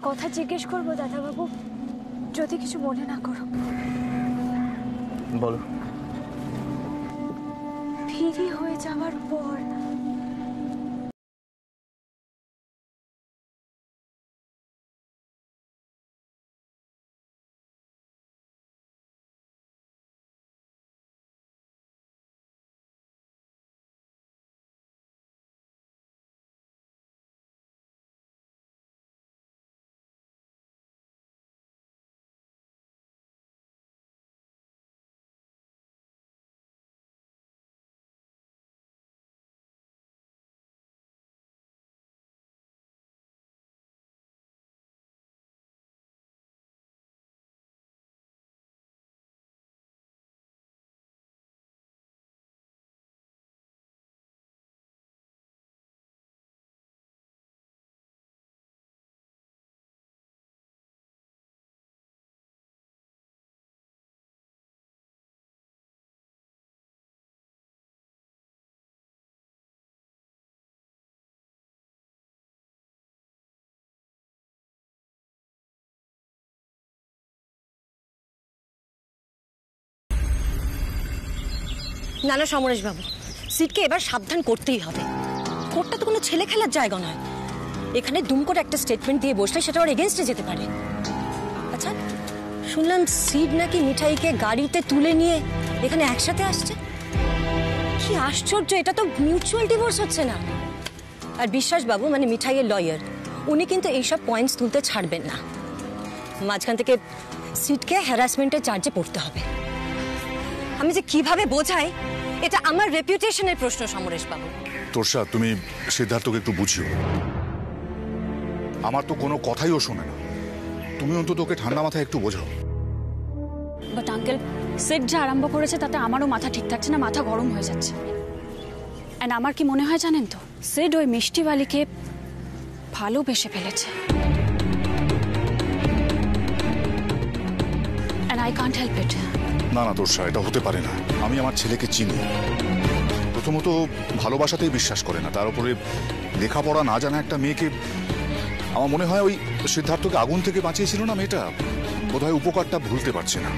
কথা জিজ্ঞেস করবো দাদাবাবু, যদি কিছু মনে না করো? বলো। ফিরি হয়ে যাওয়ার পর নানা সমরেশ বাবু, সিটকে এবার সাবধান করতেই হবে। কোর্টটা তো কোনো ছেলে খেলার জায়গা নয়। এখানে দুম করে একটা স্টেটমেন্ট দিয়ে বসলে সেটা ওর এগেনস্টে যেতে পারে। আচ্ছা, শুনলাম সিড নাকি মিঠাইকে গাড়িতে তুলে নিয়ে এখানে একসাথে আসছে। কি আশ্চর্য, এটা তো মিউচুয়াল ডিভোর্স হচ্ছে না। আর বিশ্বাস বাবু মানে মিঠাইয়ের লয়ার, উনি কিন্তু এইসব পয়েন্টস তুলতে ছাড়বেন না। মাঝখান থেকে সিডকে হ্যারাসমেন্টের চার্জে পড়তে হবে। আমি যে কিভাবে বোঝাই, এটা আমার রেপুটেশনের প্রশ্ন সমরেশ বাবু। তোরসা, তুমি সিদ্ধার্থকে একটু বুঝিও। আমার তো কোনো কথাই ও শোনে না। তুমি অন্তত ওকে ঠান্ডা মাথায় একটু বোঝাও। বাট আঙ্কেল, সেট যা আরম্ভ করেছে তাতে আমারও মাথা ঠিক থাকছে না, মাথা গরম হয়ে যাচ্ছে। অ্যান্ড আমার কি মনে হয় জানেন তো, সেট ওই মিষ্টিওয়ালিকে ভালোবেসে ফেলেছে। And I can't help it. না না তোরসা, এটা হতে পারে না। আমি আমার ছেলেকে চিনি। প্রথমত ভালোবাসাতেই বিশ্বাস করে না, তার উপরে লেখাপড়া না জানা একটা মেয়েকে, আমার মনে হয় ওই সিদ্ধার্থকে আগুন থেকে বাঁচিয়েছিল না মেয়েটা, বোধহয় উপকারটা ভুলতে পারছে না।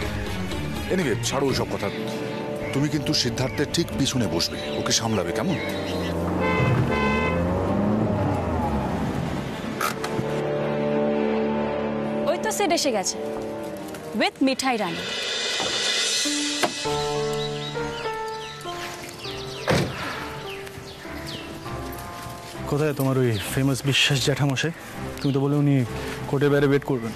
এনিওয়ে, ছাড়ো ওইসব কথা। তুমি কিন্তু সিদ্ধার্থের ঠিক পিছনে বসবে, ওকে সামলাবে, কেমন? ওই তো সেট এসে গেছে উইথ মিঠাই রানী। কোথায় তোমার ওই ফেমাস বিশ্বাস জ্যাঠামশাই? তুমি তো বলে উনি কোর্টের বাইরে ওয়েট করবেন।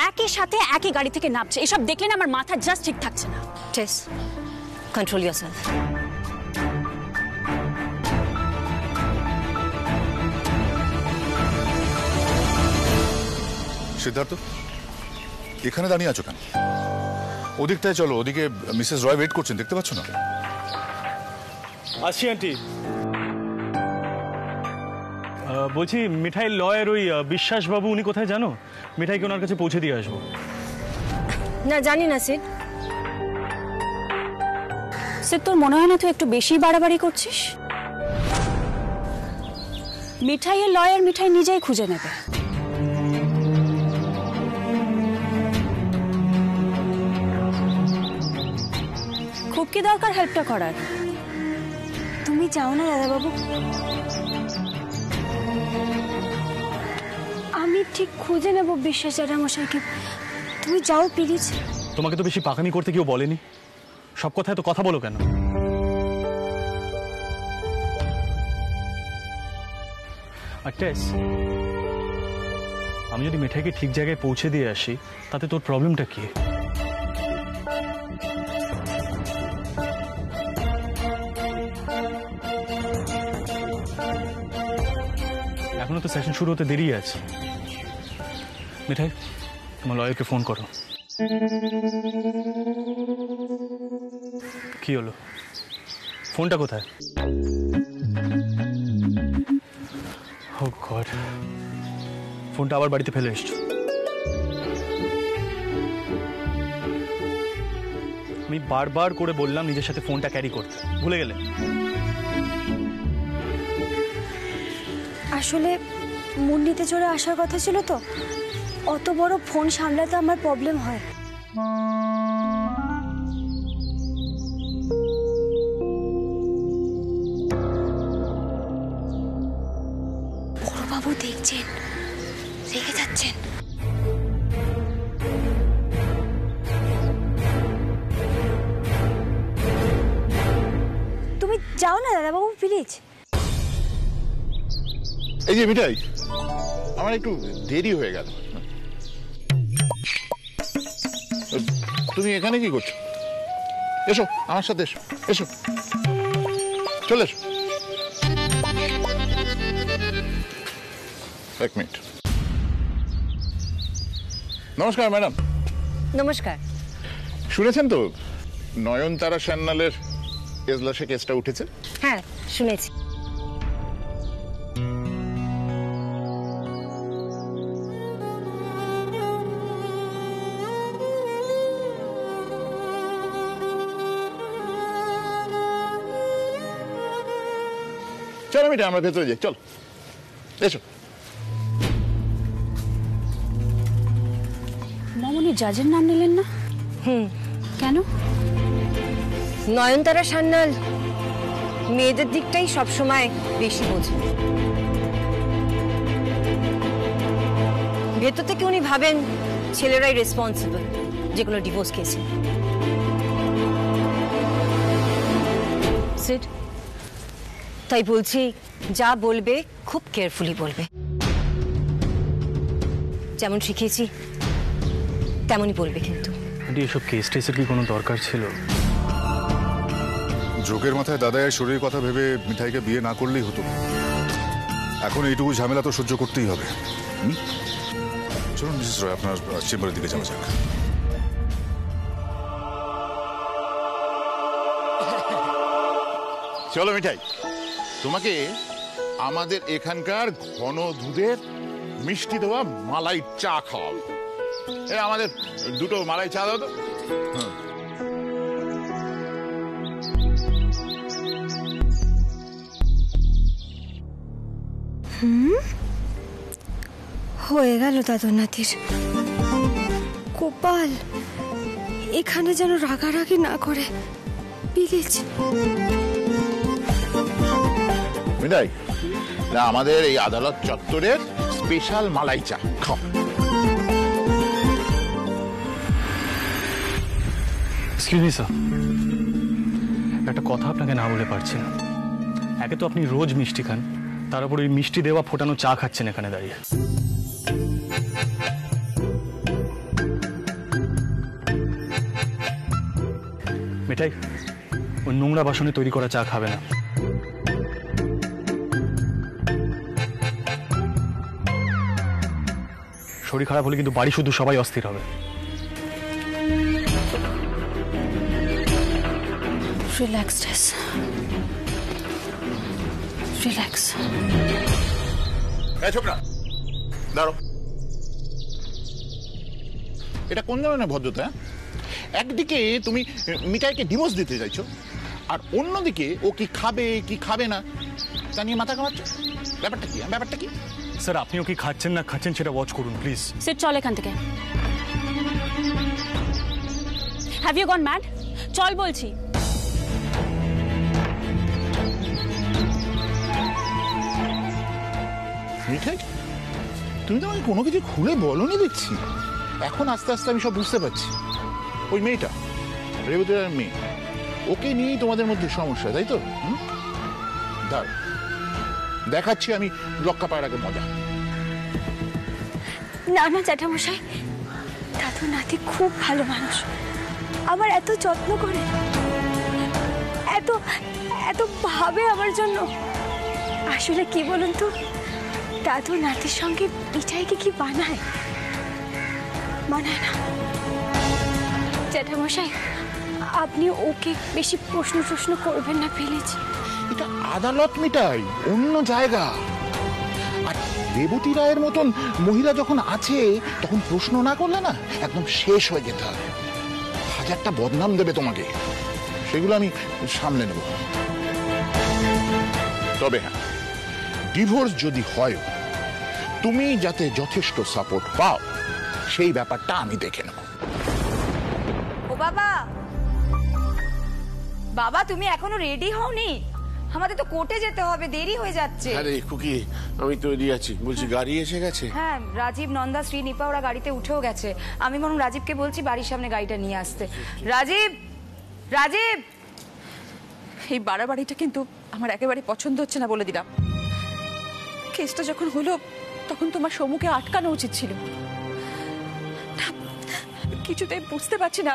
একই সাথে একই গাড়ি থেকে নামছে, এসব দেখলে না আমার মাথা জাস্ট ঠিক থাকছে না। টেস, কন্ট্রোল ইয়োরসেলফ। সিদ্ধার্থ, এখানে দাঁড়িয়ে আছো কেন? ওদিকটায় চলো, ওদিকে মিসেস রয় ওয়েট করছেন, দেখতে পাচ্ছ না? আসছি আন্টি। বলছি মিঠাইয়ের লয়ের ওই বিশ্বাসবাবু উনি কোথায় জানো? মিঠাইকে ওনার কাছে পৌঁছে দিয়ে আসবো। না জানি না সিড। সিড, তোর মনে হয় না তুই একটু বেশি বাড়াবাড়ি করছিস? মিঠাইয়ের লয়ার মিঠাই নিজেই খুঁজে নেবে। খুব কি দরকার হেল্পটা করার? তুমি চাও না দাদাবাবু? আমি ঠিক খুঁজে নেব বিশ্বাস জ্যাঠামশাইকে, তুমি যাও প্লিজ। তোমাকে তো বেশি পাকামি করতে কেউ বলেনি, সব কথায় তো কথা বলো কেন? আর টেস, আমি যদি মিঠাইকে ঠিক জায়গায় পৌঁছে দিয়ে আসি তাতে তোর প্রবলেমটা কি? এখনো তো সেশন শুরু হতে দেরি আছে। মিঠাই, তোমার লয়ারকে ফোন করো। কি হলো, ফোনটা কোথায়? ও গড, ফোনটা আবার বাড়িতে ফেলে এসছো। আমি বারবার করে বললাম নিজের সাথে ফোনটা ক্যারি করতে, ভুলে গেলে? আসলে মুন্নিতে চড়ে আসার কথা ছিল তো, অত বড় ফোন সামলাতে আমার প্রবলেম হয়। বড়বাবু দেখছেন, রেগে যাচ্ছেন। তুমি যাও না দাদাবাবু, প্লিজ। এই যে মিঠাই, আমার একটু দেরি হয়ে গেল। তুমি এখানে কি করছো? এসো আমার সাথে, এসো এসো, চলে এসো। এক মিনিট। নমস্কার ম্যাডাম। নমস্কার। শুনেছেন তো নয়নতারা সান্যালের এজলাসে কেসটা উঠেছে? হ্যাঁ, শুনেছি। চলো মিঠাই, আমরা ভেতরে যাই, চল এসো। মামনি জাজের নাম নিলেন না? কেন? নয়নতারা সান্যাল মেয়েদের দিকটাই সবসময় বেশি বোঝে। ভেতর থেকে উনি ভাবেন ছেলেরাই রেসপন্সিবল যে কোনো ডিভোর্স কেসে। সিড, তাই বলছি যা বলবে খুব কেয়ারফুলি বলবে। যেমন শিখিয়েছি তেমনই বলবে কিন্তু। আন্টি, এসব কেস টেসের কি কোনো দরকার ছিল? যোগের মাথায় দাদায়ের শরীরের কথা ভেবে মিঠাইকে বিয়ে না করলেই হতো। এখন এইটুকু ঝামেলা তো সহ্য করতেই হবে। চলুন মিসেস রয়, আপনার চেম্বারের দিকে যাওয়া যাক। চলো মিঠাই, তোমাকে আমাদের এখানকার ঘন দুধের মিষ্টি দেওয়া মালাই চা খাওয়াবো। আমাদের দুটো মালাই চা দাও তো। হয়ে গেল দাদু নাতির। গোপাল এখানে যেন রাগারাগি না করে, প্লিজ। মিঠাই, না আমাদের এই আদালত চত্বরের স্পেশাল মালাই চা খাও। এক্সকিউজ মি স্যার, একটা কথা আপনাকে না বলে পারছি না। একে তো আপনি রোজ মিষ্টি খান, তার উপর ওই মিষ্টি দেওয়া ফোটানো চা খাচ্ছেন এখানে দাঁড়িয়ে। মিঠাই, ওই নোংরা বাসনে তৈরি করা চা খাবে না। শরীর খারাপ হলে কিন্তু বাড়ি শুধু সবাই অস্থির হবে। রিল্যাক্স টেস, রিল্যাক্স। এই ছোকরা, দাঁড়ো। এটা কোন ধরনের ভদ্রতা? একদিকে তুমি মিঠাইকে ডিভোর্স দিতে চাইছো, আর অন্যদিকে ও কি খাবে কি খাবে না তা নিয়ে মাথা ঘামাচ্ছ। ব্যাপারটা কি? ব্যাপারটা কি? স্যার, আপনিও কি খাচ্ছেন না খাচ্ছেন সেটা ওয়াচ করুন প্লিজ। সিট, চল এখান থেকে। Have you gone mad? চল বলছি। মিঠাই, তুমি তো আমাকে কোনো কিছু খুলে বলোনি দেখছি। এখন আস্তে আস্তে আমি সব বুঝতে পারছি। ওই মেয়েটা, রেবতীর মেয়ে, ওকে নিয়েই তোমাদের মধ্যে সমস্যা, তাই তো? দাঁড়, দেখাচ্ছি আমি লক্কা পায়ের আগে মজা। না না জ্যাঠামশাই, দাদু নাতি খুব ভালো মানুষ, আমার এত যত্ন করে, এত এত ভাবে আমার জন্য। আসলে কি বলুন তো, দাদু নাতির সঙ্গে মিঠাইকে কি বানায়? মানায় না। জ্যাঠামশাই, আপনি ওকে বেশি প্রশ্ন করবেন না প্লিজ। এটা আদালত মিঠাই, অন্য জায়গা। আর রেবতী রায়ের মতন মহিলা যখন আছে তখন প্রশ্ন না করলে না একদম শেষ হয়ে যেতে হবে। হাজারটা বদনাম দেবে তোমাকে, সেগুলো আমি সামলে নেব। তবে হ্যাঁ, ডিভোর্স যদি হয় তুমি যাতে যথেষ্ট সাপোর্ট পাও সেই ব্যাপারটা আমি দেখে নেব। ও বাবা, বাবা তুমি এখনো রেডি হওনি? আমাদের তো কোর্টে যেতে হবে, দেরি হয়ে যাচ্ছে। আরে খুকি, আমি তৈরি আছি। বলছি গাড়ি এসে গেছে? হ্যাঁ, রাজীব, নন্দা, শ্রী, নিপা ওরা গাড়িতে উঠেও গেছে। আমি বরং রাজীবকে বলছি বাড়ির সামনে গাড়িটা নিয়ে আসতে। রাজীব, রাজীব! এই বাড়াবাড়িটা কিন্তু আমার একেবারে পছন্দ হচ্ছে না, বলে দিলাম। কেসটা যখন হলো তখন তোমার সম্মুখে আটকানো উচিত ছিল। কিছুতেই বুঝতে পারছি না,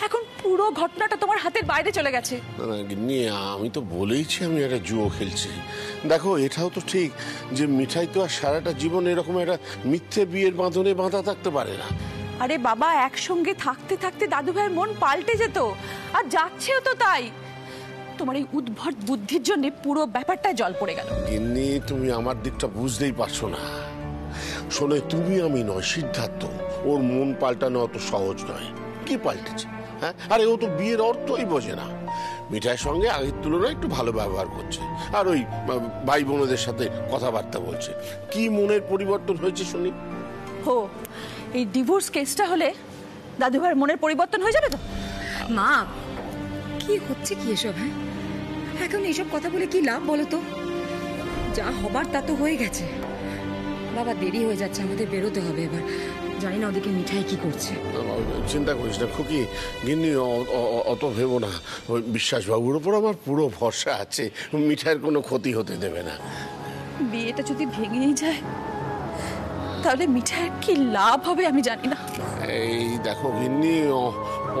এখন পুরো ঘটনাটা তোমার হাতের বাইরে চলে গেছে। না না গিন্নি, আমি তো বলেইছি আমি একটা জুয়ো খেলছি। দেখো, এটাও তো ঠিক যে মিঠাই তো আর সারাটা জীবন এরকম একটা মিথ্যে বিয়ের বাঁধনে বাঁধা থাকতে পারে না। আরে বাবা, একসঙ্গে থাকতে থাকতে দাদু ভাইয়ের মন পাল্টে যেত, আর যাচ্ছেও তো তাই। তোমার এই উদ্ভট বুদ্ধির জন্য পুরো ব্যাপারটা জল পড়ে গেল। গিন্নি, তুমি আমার দিকটা বুঝতেই পারছো না। শোনে, তুমি আমি নয়, সিদ্ধার্থ, ওর মন পাল্টানো অত সহজ নয়। কি পাল্টেছে? হ্যাঁ, আরে ও তো বিয়ের অর্থই বোঝে না। মিঠাইয়ের সঙ্গে আগের তুলনায় একটু ভালো ব্যবহার করছে, আর ওই ভাই বোনদের সাথে কথাবার্তা বলছে। কি মনের পরিবর্তন হয়েছে শুনি? হো, এই ডিভোর্স কেসটা হলে দাদু ভাইয়ের মনের পরিবর্তন হয়ে যাবে তো? মা, কি হচ্ছে কি এসব? হ্যাঁ, এখন এইসব কথা বলে কি লাভ বলো তো? যা হবার তা তো হয়ে গেছে। বাবা, দেরি হয়ে যাচ্ছে, আমাদের বেরোতে হবে এবার। জানি না ওদিকে মিঠাই কি করছে। চিন্তা করিস না খুকি, গিন্নি অত ভেবো না। ওই বিশ্বাসবাবুর ওপর আমার পুরো ভরসা আছে, মিঠাইয়ের কোনো ক্ষতি হতে দেবে না। বিয়েটা যদি ভেঙেই যায় তাহলে মিঠাইয়ের কি লাভ হবে আমি জানি না। এই দেখো গিন্নি,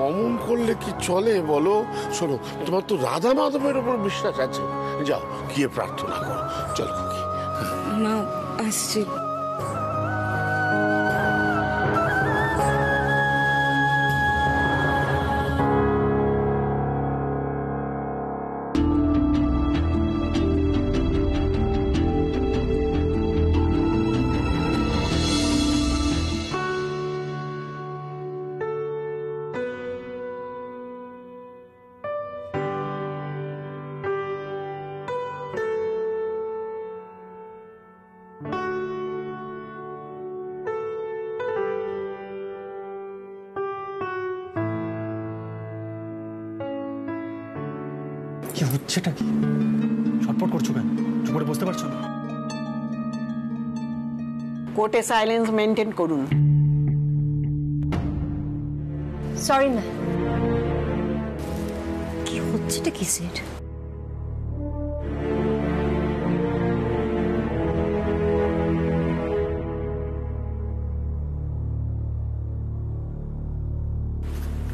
অমন করলে কি চলে বলো? শোনো, তোমার তো রাধা মাধবের ওপর বিশ্বাস আছে, যাও গিয়ে প্রার্থনা করো। চল খুকি। মা, আসছি। কি হচ্ছেটা কি? ছটফট করছো কেন? চুপ করে বসতে পারছো না? কোর্টে সাইলেন্স মেনটেন করুন। Sorry ma'am. কি হচ্ছেটা কি সেট?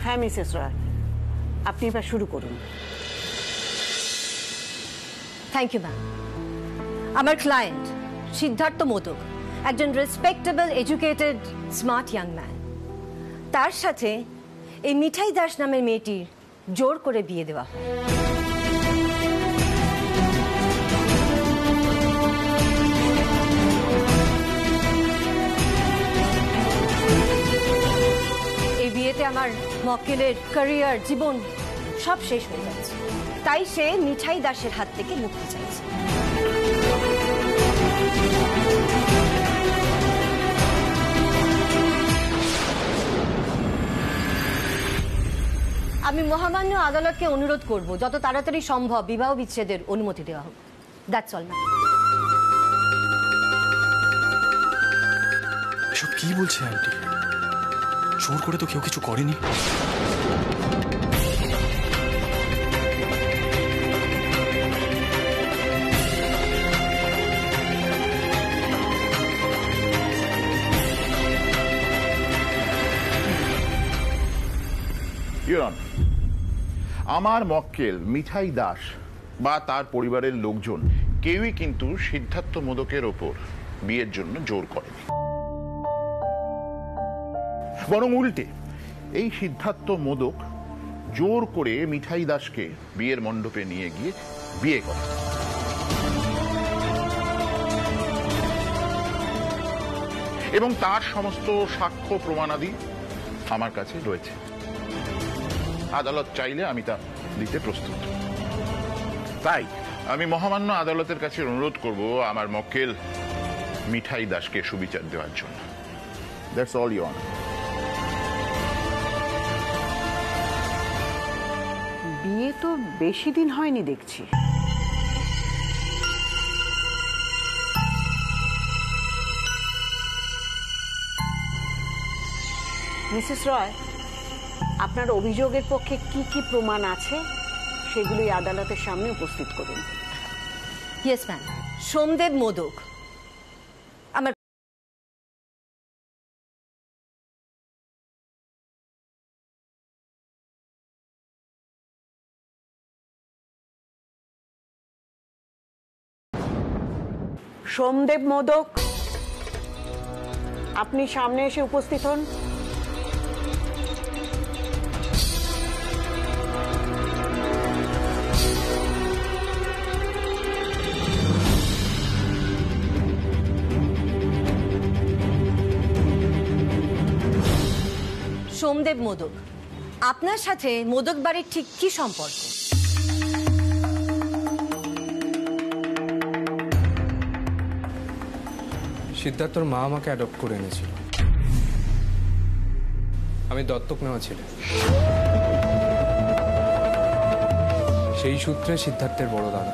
হ্যাঁ মিসেস রয়, আপনি এবার শুরু করুন। Thank you ma'am. আমার ক্লায়েন্ট সিদ্ধার্থ মোদক একজন respectable, educated, smart young man. তার সাথে এই মিঠাই দাস নামের মেয়েটির জোর করে বিয়ে দেওয়া হয়। এই বিয়েতে আমার মক্কেলের ক্যারিয়ার, জীবন সব শেষ হয়ে যাচ্ছে, তাই সে মিঠাই দাসের হাত থেকে মুক্তি চাইছে। আমি মহামান্য আদালতকে অনুরোধ করব যত তাড়াতাড়ি সম্ভব বিবাহ বিচ্ছেদের অনুমতি দেওয়া হোক। That's all ma'am. এসব কি বলছে আন্টি? জোর করে তো কেউ কিছু করেনি। আমার মক্কেল মিঠাই দাস বা তার পরিবারের লোকজন কেউই কিন্তু সিদ্ধার্থ মোদকের ওপর বিয়ের জন্য জোর করেনি, বরং উল্টে এই সিদ্ধার্থ মোদক জোর করে মিঠাই দাসকে বিয়ের মণ্ডপে নিয়ে গিয়ে বিয়ে করে। এবং তার সমস্ত সাক্ষ্য প্রমাণাদি আমার কাছে রয়েছে। আদালত চাইলে আমি তা দিতে প্রস্তুত। তাই আমি মহামান্য আদালতের কাছে অনুরোধ করব আমার মক্কেল মিঠাই দাসকে সুবিচার দেওয়ার জন্য। That's all your honour. বিয়ে তো বেশি দিন হয়নি দেখছি। মিসেস রয়, আপনার অভিযোগের পক্ষে কি কি প্রমাণ আছে সেগুলোই আদালতের সামনে উপস্থিত করুন। Yes ma'am. সোমদেব মোদক আমার সোমদেব মোদক, আপনি সামনে এসে উপস্থিত হন। সোমদেব মোদক, আপনার সাথে মোদক বাড়ির ঠিক কি সম্পর্ক? সিদ্ধার্থর মা আমাকে অ্যাডপ্ট করে এনেছিল। আমি দত্তক নেওয়া ছেলে। সেই সূত্রে সিদ্ধার্থের বড় দাদা।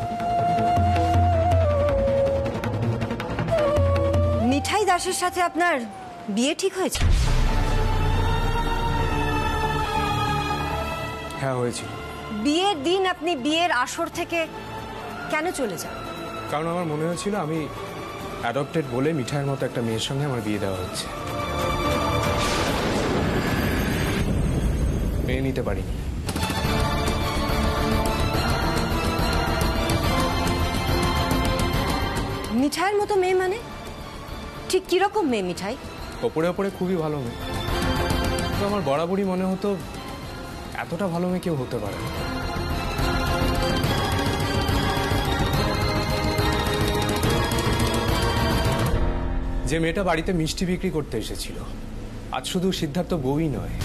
মিঠাই দাসের সাথে আপনার বিয়ে ঠিক হয়েছে? হ্যাঁ, হয়েছিল। বিয়ের দিন আপনি বিয়ের আসর থেকে কেন চলে যান? কারণ আমার মনে হয়েছিল আমি অ্যাডপ্টেড বলে মিঠাইয়ের মতো একটা মেয়ের সঙ্গে আমার বিয়ে দেওয়া হচ্ছে। মেনে নিতে পারিনি। মিঠাইয়ের মতো মেয়ে মানে ঠিক কিরকম মেয়ে মিঠাই? ওপরে ওপরে খুবই ভালো মেয়ে, তো আমার বরাবরই মনে হতো এতটা ভালো মেয়ে কেউ হতে পারে না। যে মেয়েটা বাড়িতে মিষ্টি বিক্রি করতে এসেছিল আজ শুধু সিদ্ধার্থ বউই নয়,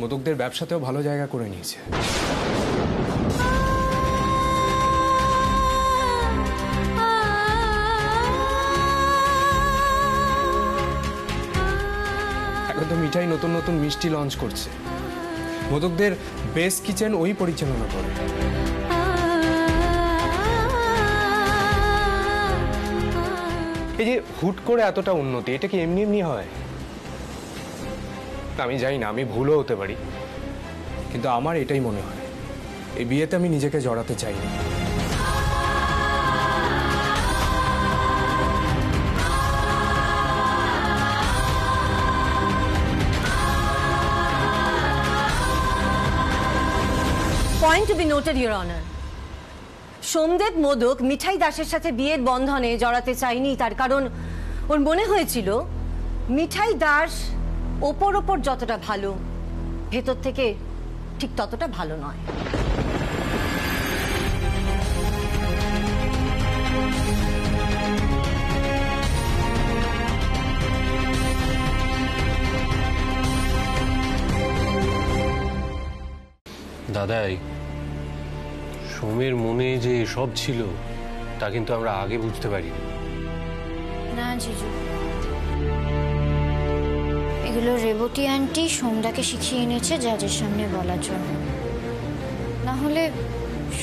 মোদকদের ব্যবসাতেও ভালো জায়গা করে নিয়েছে। এখন তো মিঠাই নতুন নতুন মিষ্টি লঞ্চ করছে। মোদকদের বেস্ট কিচেন ওই পরিচালনা করে। এই যে হুট করে এতটা উন্নতি, এটা কি এমনি এমনি হয়? আমি জানি না, আমি ভুলও হতে পারি, কিন্তু আমার এটাই মনে হয় এই বিয়েতে আমি নিজেকে জড়াতে চাইনি। Point to be noted, your honour. Somdeb Modak Mithai দাসের সাথে বিয়ের বন্ধনে জড়াতে চায়নি, তার কারণ ওর মনে হয়েছিল মিঠাই দাস ওপর ওপর যতটা ভালো, ভেতর থেকে ঠিক ততটা ভালো নয়। দাদাই, সোমের মনে যে সব ছিল তা কিন্তু আমরা আগে বুঝতে পারিনি। না জিজু, এগুলো রেবতী আন্টি সোমদাকে শিখিয়ে এনেছে জাজের সামনে বলার জন্য। না হলে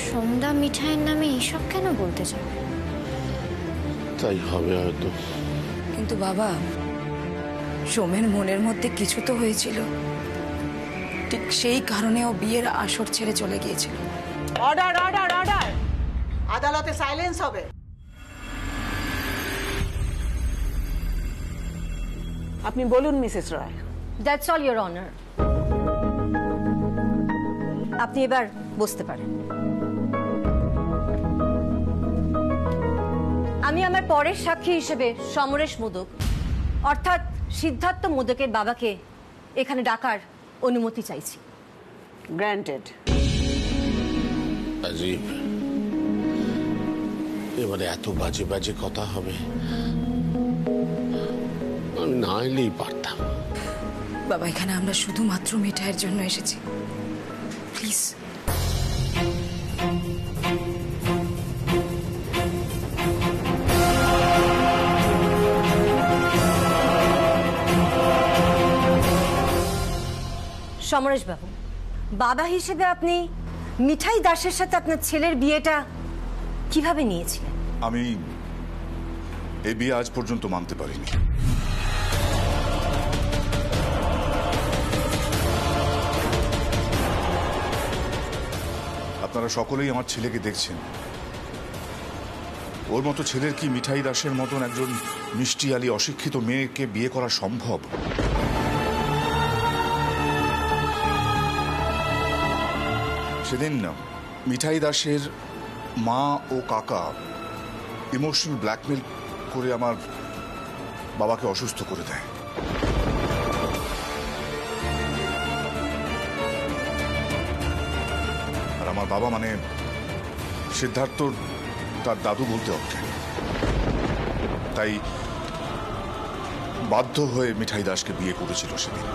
সোমদা মিঠাইয়ের নামে এইসব কেন বলতে যাবে? তাই হবে হয়তো। কিন্তু বাবা, সোমের মনের মধ্যে কিছু তো হয়েছিল, ঠিক সেই কারণে ও বিয়ের আসর ছেড়ে চলে গিয়েছিল। Order, order, order! আদালতে সাইলেন্স হবে। আপনি বলুন Mrs Roy. That's all, your honour. আপনি এবার বসতে পারেন। আমি আমার পরের সাক্ষী হিসেবে সমরেশ মোদক অর্থাৎ সিদ্ধার্থ মোদকের বাবাকে এখানে ডাকার অনুমতি চাইছি। গ্র্যান্টেড। আজিব, এবারে এত বাজে বাজে কথা হবে, আমি না এলেই পারতাম। বাবা, এখানে আমরা শুধুমাত্র মিঠাইয়ের জন্য এসেছি, প্লিজ। সমরেশ বাবু, বাবা হিসেবে আপনি মিঠাই দাসের সাথে আপনার ছেলের বিয়েটা কিভাবে নিয়েছিলেন? আমি এই বিয়ে আজ পর্যন্ত মানতে পারিনি। আপনারা সকলেই আমার ছেলেকে দেখছেন। ওর মতো ছেলের কি মিঠাই দাসের মতন একজন মিষ্টি আলী অশিক্ষিত মেয়েকে বিয়ে করা সম্ভব? সেদিন মিঠাই দাসের মা ও কাকা ইমোশনাল ব্ল্যাকমেল করে আমার বাবাকে অসুস্থ করে দেয়। আর আমার বাবা মানে সিদ্ধার্থ তার দাদু বলতে অজ্ঞান। তাই বাধ্য হয়ে মিঠাই দাসকে বিয়ে করেছিল সেদিন।